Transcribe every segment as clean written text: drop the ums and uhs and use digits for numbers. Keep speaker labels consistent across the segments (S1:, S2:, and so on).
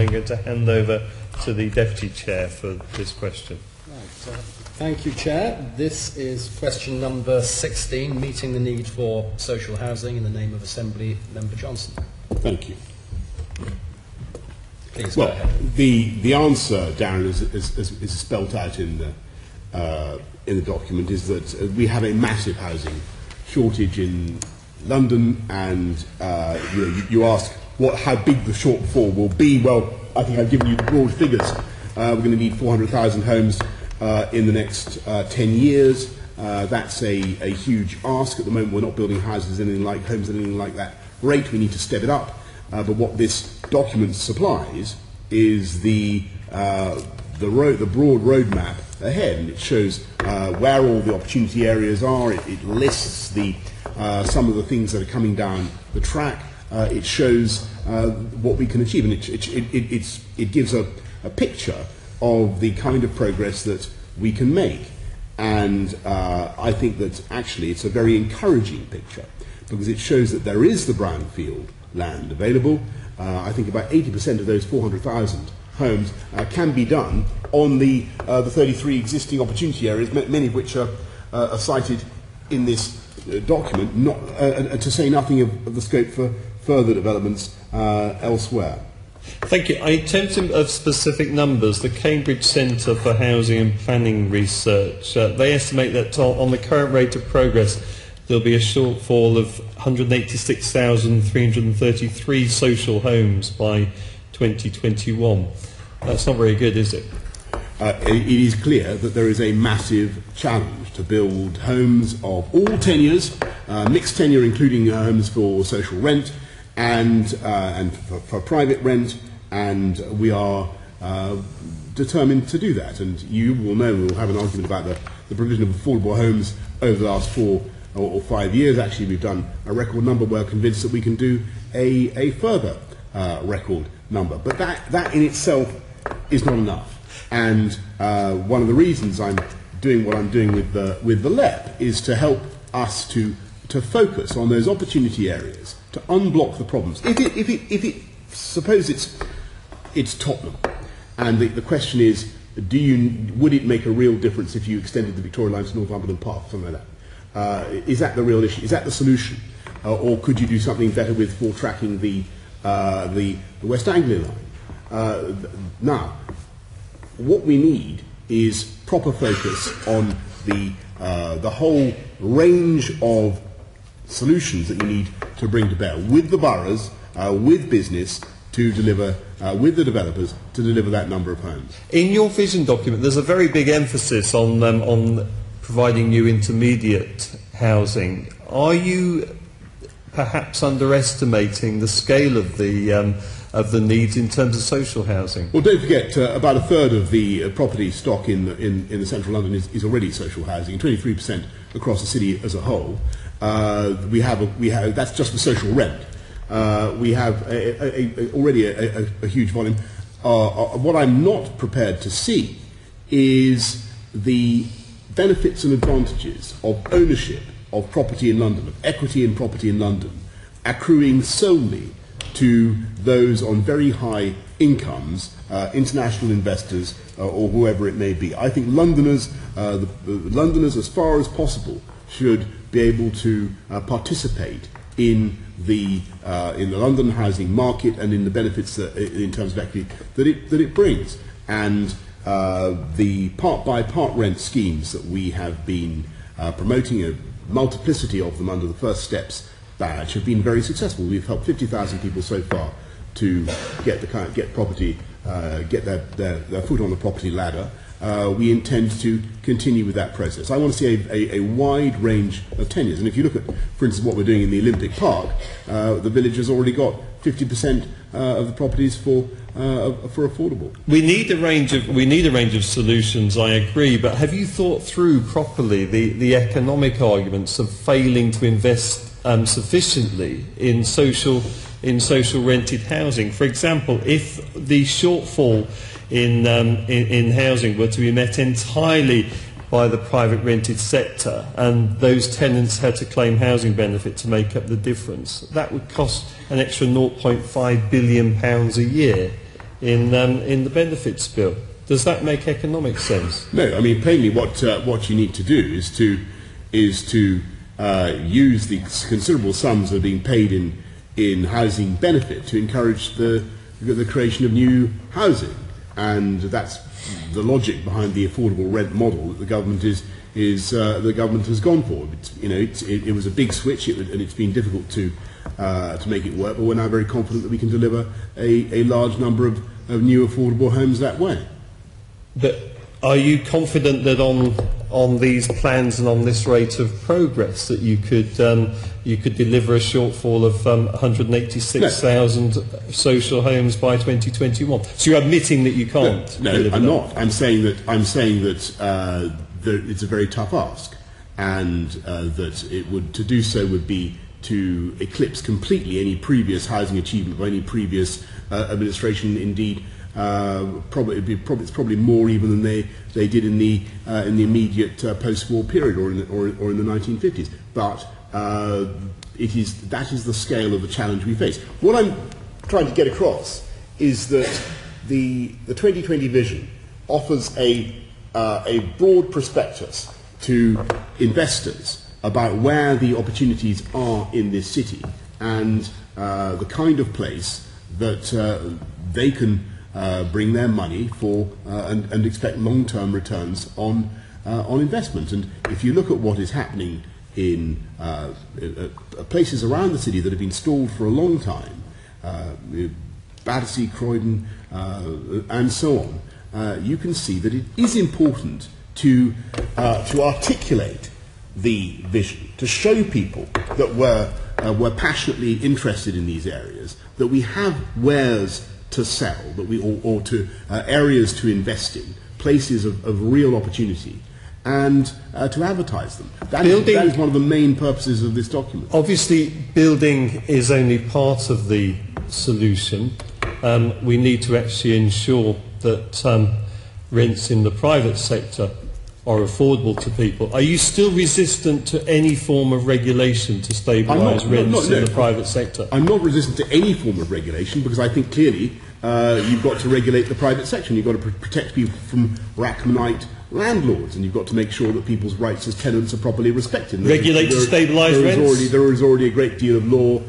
S1: I'm going to hand over to the Deputy Chair for this question.
S2: Right, thank you, Chair. This is question number 16, meeting the need for social housing, in the name of Assembly Member Johnson.
S3: Thank you.
S2: Please go ahead.
S3: The answer, Darren, is spelt out in the document, is that we have a massive housing shortage in London, and you ask how big the shortfall will be. Well, I think I've given you the broad figures. We're going to need 400,000 homes in the next 10 years. That's a huge ask. At the moment, we're not building houses anything like that rate. We need to step it up. But what this document supplies is the broad roadmap ahead, and it shows where all the opportunity areas are. It lists some of the things that are coming down the track. It shows what we can achieve, and it gives a picture of the kind of progress that we can make. And I think that actually it's a very encouraging picture, because it shows that there is the brownfield land available. I think about 80% of those 400,000 homes can be done on the 33 existing opportunity areas, many of which are cited in this document, to say nothing of the scope for further developments elsewhere.
S1: Thank you. In terms of specific numbers, the Cambridge Centre for Housing and Planning Research, they estimate that on the current rate of progress, there'll be a shortfall of 186,333 social homes by 2021. That's not very good, is it?
S3: It is clear that there is a massive challenge to build homes of all tenures, mixed tenure including homes for social rent and for private rent, and we are determined to do that. And you will know, we'll have an argument about the provision of affordable homes over the last 4 or 5 years. Actually, we've done a record number. We're convinced that we can do a further record number. But that in itself is not enough. And one of the reasons I'm doing what I'm doing with the LEP is to help us to focus on those opportunity areas, to unblock the problems. Suppose it's Tottenham, and the question is, would it make a real difference if you extended the Victoria line to Northumberland Park, something like that? Is that the real issue? Is that the solution? Or could you do something better for tracking the West Anglia line? Now, what we need is proper focus on the whole range of solutions that you need to bring to bear with the boroughs, with business, to deliver, with the developers, to deliver that number of homes.
S1: In your vision document, there's a very big emphasis on providing new intermediate housing. Are you perhaps underestimating the scale of the needs in terms of social housing?
S3: Well, don't forget, about a third of the property stock in the central London is already social housing, 23% across the city as a whole. We have that's just for social rent. We have already a huge volume. What I'm not prepared to see is the benefits and advantages of ownership of property in London, of equity in property in London, accruing solely to those on very high incomes, international investors, or whoever it may be. I think Londoners, Londoners, as far as possible, should be able to participate in the London housing market and in the benefits in terms of equity that it brings. And the part-by-part rent schemes that we have been promoting, a multiplicity of them under the First Steps badge, have been very successful. We've helped 50,000 people so far to get property, get their foot on the property ladder. We intend to continue with that process. I want to see a wide range of tenures. And if you look at, for instance, what we're doing in the Olympic Park, the village has already got 50% of the properties for affordable. We need a range of solutions.
S1: I agree, but have you thought through properly the economic arguments of failing to invest sufficiently in social rented housing? For example, if the shortfall in housing were to be met entirely by the private rented sector, and those tenants had to claim housing benefit to make up the difference, that would cost an extra £0.5 billion a year. in the benefits bill. Does that make economic sense?
S3: No, I mean plainly what you need to do is to use the considerable sums that are being paid in housing benefit to encourage the creation of new housing, and that's the logic behind the affordable rent model that the government the government has gone for. It was a big switch, and it's been difficult to make it work. But we're now very confident that we can deliver a large number of new affordable homes that way.
S1: But are you confident that on these plans and on this rate of progress that you could deliver a shortfall of 186,000 social homes by 2021? So you're admitting that you can't?
S3: No, I'm not. I'm saying that it's a very tough ask, and that to do so would be to eclipse completely any previous housing achievement by any previous administration. Indeed, it's probably more even than they did in the immediate post-war period or in the 1950s. But that is the scale of the challenge we face. What I'm trying to get across is that the 2020 vision offers a broad prospectus to investors about where the opportunities are in this city, and the kind of place that they can bring their money for and expect long-term returns on investment. And if you look at what is happening in places around the city that have been stalled for a long time, Battersea, Croydon, and so on, you can see that it is important to articulate the vision, to show people that we're passionately interested in these areas, that we have wares to sell, or to areas to invest in, places of real opportunity, and to advertise them. That is one of the main purposes of this document.
S1: Obviously, building is only part of the solution. We need to actually ensure that rents in the private sector are affordable to people. Are you still resistant to any form of regulation to stabilise rents in the private sector?
S3: I'm not resistant to any form of regulation, because I think clearly you've got to regulate the private sector, and you've got to protect people from Rachmanite landlords, and you've got to make sure that people's rights as tenants are properly respected.
S1: Regulate to stabilise rents?
S3: There is already a great deal of law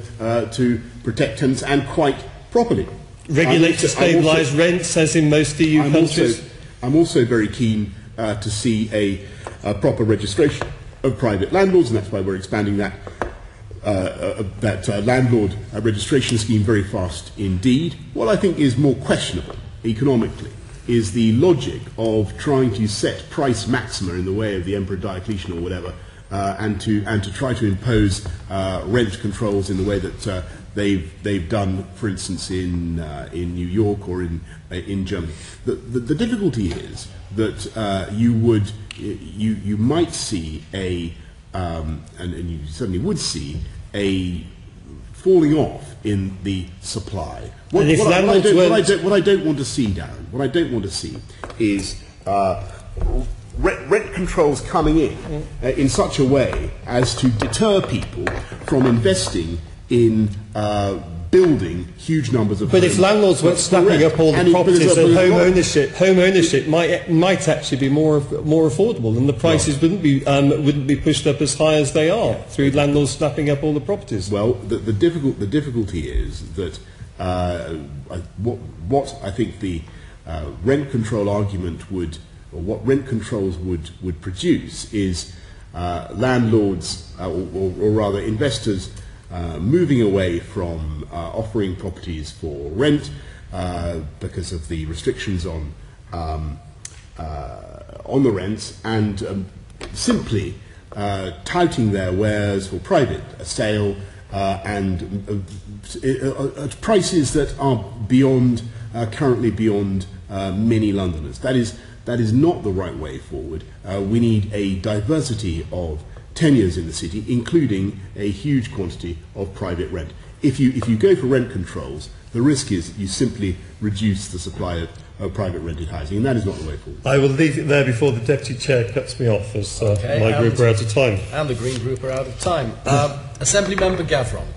S3: to protect tenants, and quite properly.
S1: Regulate to stabilise rents, as in most EU countries?
S3: I'm also very keen to see a proper registration of private landlords, and that's why we're expanding that landlord registration scheme very fast indeed. What I think is more questionable economically is the logic of trying to set price maxima in the way of the Emperor Diocletian or whatever, and to try to impose rent controls in the way that they've done, for instance, in New York or in Germany. The difficulty is that you might see and you certainly would see a falling off in the supply. What I don't want to see, Darren, what I don't want to see is rent controls coming in such a way as to deter people from investing in building huge numbers of homes.
S1: But if landlords weren't snapping up all the properties, then home ownership might actually be more affordable, and the prices wouldn't be pushed up as high as they are through landlords snapping up all the properties.
S3: Well, the difficulty is that what I think the rent control argument would, or what rent controls would produce, is landlords, or rather investors, moving away from offering properties for rent because of the restrictions on the rents, and simply touting their wares for private sale and at prices that are currently beyond many Londoners. That is not the right way forward. We need a diversity of tenures in the city, including a huge quantity of private rent. If you go for rent controls, the risk is that you simply reduce the supply of private rented housing, and that is not the way forward.
S1: I will leave it there before the Deputy Chair cuts me off, as my group are out of time.
S2: And the Green Group are out of time. Assembly Member Gavron.